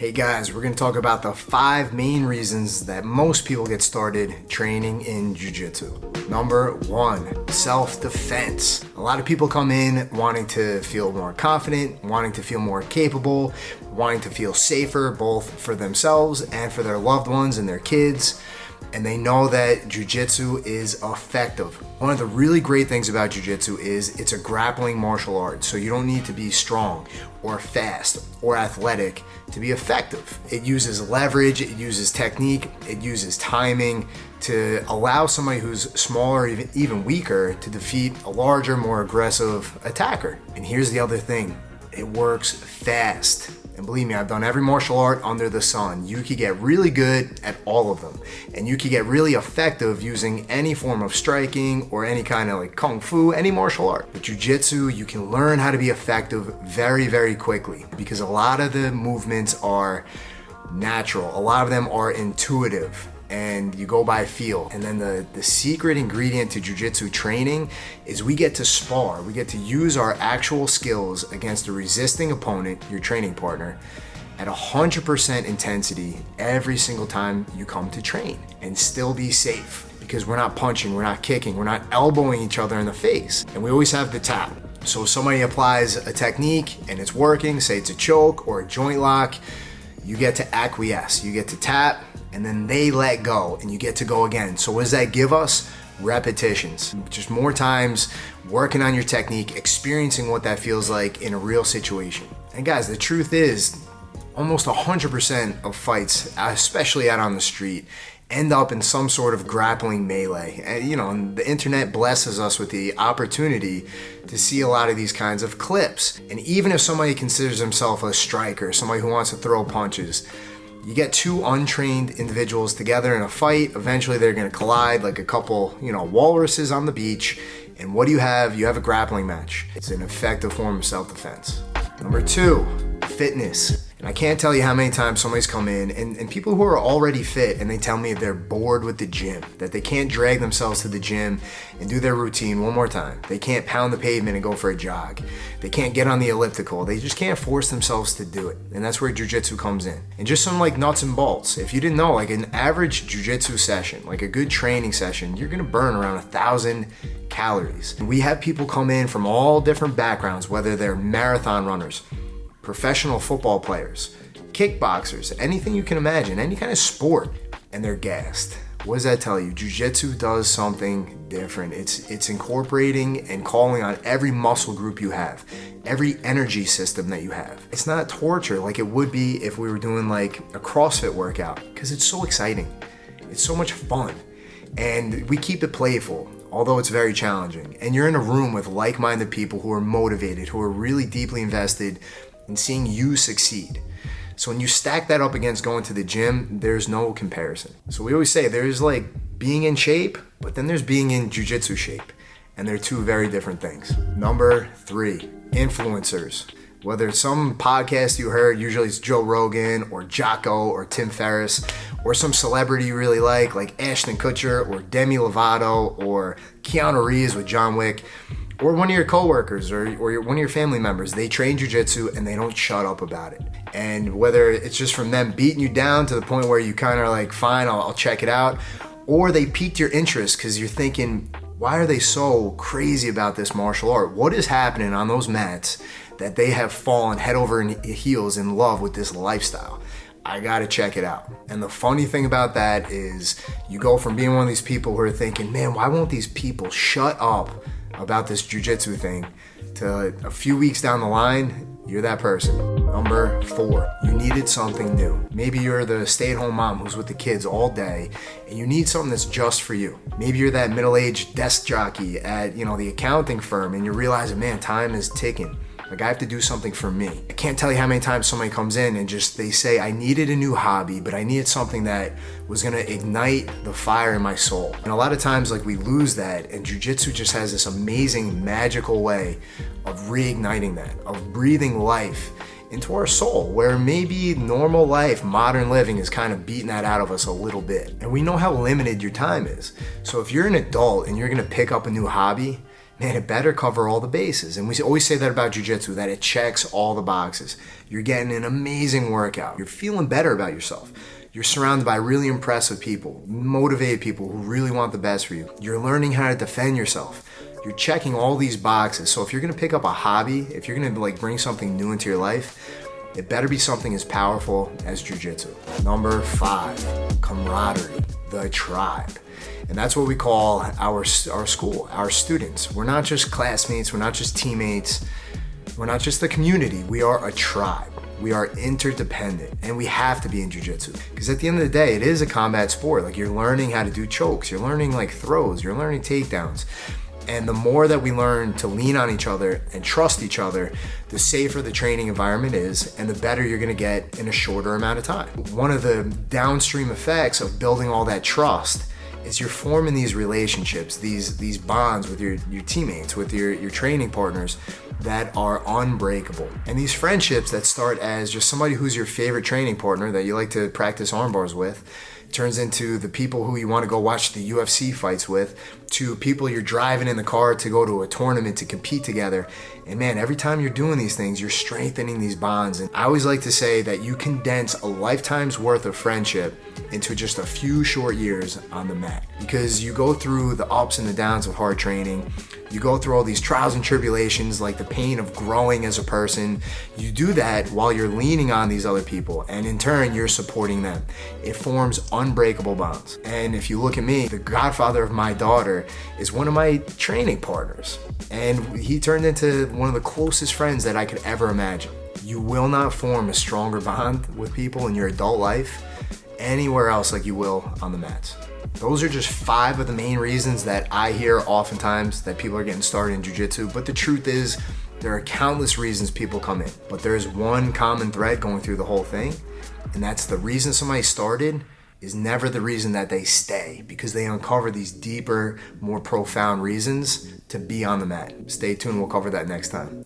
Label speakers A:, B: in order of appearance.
A: Hey guys, we're going to talk about the 5 main reasons that most people get started training in Jiu Jitsu. Number 1, self-defense. A lot of people come in wanting to feel more confident, wanting to feel more capable, wanting to feel safer both for themselves and for their loved ones and their kids. And they know that Jiu Jitsu is effective. One of the really great things about Jiu Jitsu is it's a grappling martial art, so you don't need to be strong or fast or athletic to be effective. It uses leverage, it uses technique, it uses timing to allow somebody who's smaller, even weaker, to defeat a larger, more aggressive attacker. And here's the other thing, it works fast. And believe me, I've done every martial art under the sun. You could get really good at all of them. And you could get really effective using any form of striking or any kind of like kung fu, any martial art. But jiu-jitsu, you can learn how to be effective very, very quickly because a lot of the movements are natural. A lot of them are intuitive and you go by feel. And then the secret ingredient to jiu-jitsu training is we get to spar. We get to use our actual skills against a resisting opponent, your training partner, at 100% intensity every single time you come to train and still be safe because we're not punching, we're not kicking, we're not elbowing each other in the face. And we always have the tap. So if somebody applies a technique and it's working, say it's a choke or a joint lock, you get to acquiesce, you get to tap, and then they let go and you get to go again. So what does that give us? Repetitions. Just more times working on your technique, experiencing what that feels like in a real situation. And guys, the truth is almost 100% of fights, especially out on the street, end up in some sort of grappling melee. And the internet blesses us with the opportunity to see a lot of these kinds of clips. And even if somebody considers himself a striker, somebody who wants to throw punches, you get 2 untrained individuals together in a fight, eventually they're gonna collide like a couple, walruses on the beach. And what do you have? You have a grappling match. It's an effective form of self-defense. Number 2, fitness. And I can't tell you how many times somebody's come in and people who are already fit and they tell me they're bored with the gym, that they can't drag themselves to the gym and do their routine one more time. They can't pound the pavement and go for a jog. They can't get on the elliptical. They just can't force themselves to do it. And that's where jiu-jitsu comes in. And just some like nuts and bolts. If you didn't know, like an average jiu-jitsu session, like a good training session, you're gonna burn around 1,000 calories. And we have people come in from all different backgrounds, whether they're marathon runners, professional football players, kickboxers, anything you can imagine, any kind of sport, and they're gassed. What does that tell you? Jiu-jitsu does something different. It's incorporating and calling on every muscle group you have, every energy system that you have. It's not torture like it would be if we were doing like a CrossFit workout, because it's so exciting. It's so much fun. And we keep it playful, although it's very challenging. And you're in a room with like-minded people who are motivated, who are really deeply invested in seeing you succeed. So when you stack that up against going to the gym, there's no comparison. So we always say there's like being in shape, but then there's being in jiu-jitsu shape. And they're 2 very different things. Number 3, influencers. Whether it's some podcast you heard, usually it's Joe Rogan or Jocko or Tim Ferriss, or some celebrity you really like Ashton Kutcher or Demi Lovato or Keanu Reeves with John Wick, or one of your coworkers or one of your family members. They train jiu-jitsu and they don't shut up about it. And whether it's just from them beating you down to the point where you kind of like, fine, I'll check it out, or they piqued your interest because you're thinking, why are they so crazy about this martial art? What is happening on those mats that they have fallen head over heels in love with this lifestyle? I gotta check it out. And the funny thing about that is you go from being one of these people who are thinking, man, why won't these people shut up about this jiu-jitsu thing, to a few weeks down the line, you're that person. Number 4, you needed something new. Maybe you're the stay-at-home mom who's with the kids all day and you need something that's just for you. Maybe you're that middle-aged desk jockey at the accounting firm and you're realizing, man, time is ticking. Like I have to do something for me. I can't tell you how many times somebody comes in and they say, I needed a new hobby, but I needed something that was gonna ignite the fire in my soul. And a lot of times like we lose that, and jiu-jitsu just has this amazing, magical way of reigniting that, of breathing life into our soul, where maybe normal life, modern living is kind of beating that out of us a little bit. And we know how limited your time is. So if you're an adult and you're gonna pick up a new hobby, man, it better cover all the bases. And we always say that about jiu-jitsu, that it checks all the boxes. You're getting an amazing workout. You're feeling better about yourself. You're surrounded by really impressive people, motivated people who really want the best for you. You're learning how to defend yourself. You're checking all these boxes. So if you're gonna pick up a hobby, if you're gonna like bring something new into your life, it better be something as powerful as jiu-jitsu. Number 5, camaraderie, the tribe. And that's what we call our school, our students. We're not just classmates, we're not just teammates, we're not just a community, we are a tribe. We are interdependent, and we have to be in jiu-jitsu. Because at the end of the day, it is a combat sport. Like, you're learning how to do chokes, you're learning like throws, you're learning takedowns. And the more that we learn to lean on each other and trust each other, the safer the training environment is, and the better you're gonna get in a shorter amount of time. One of the downstream effects of building all that trust is you're forming these relationships, these bonds with your teammates, with your training partners that are unbreakable. And these friendships that start as just somebody who's your favorite training partner that you like to practice arm bars with, turns into the people who you want to go watch the UFC fights with, to people you're driving in the car to go to a tournament to compete together. And man, every time you're doing these things, you're strengthening these bonds. And I always like to say that you condense a lifetime's worth of friendship into just a few short years on the mat. Because you go through the ups and the downs of hard training, you go through all these trials and tribulations, like the pain of growing as a person. You do that while you're leaning on these other people, and in turn, you're supporting them. It forms unbreakable bonds. And if you look at me, the godfather of my daughter is one of my training partners. And he turned into one of the closest friends that I could ever imagine. You will not form a stronger bond with people in your adult life anywhere else like you will on the mats. Those are just 5 of the main reasons that I hear oftentimes that people are getting started in jiu-jitsu. But the truth is, there are countless reasons people come in. But there's one common thread going through the whole thing, and that's the reason somebody started is never the reason that they stay, because they uncover these deeper, more profound reasons to be on the mat. Stay tuned, we'll cover that next time.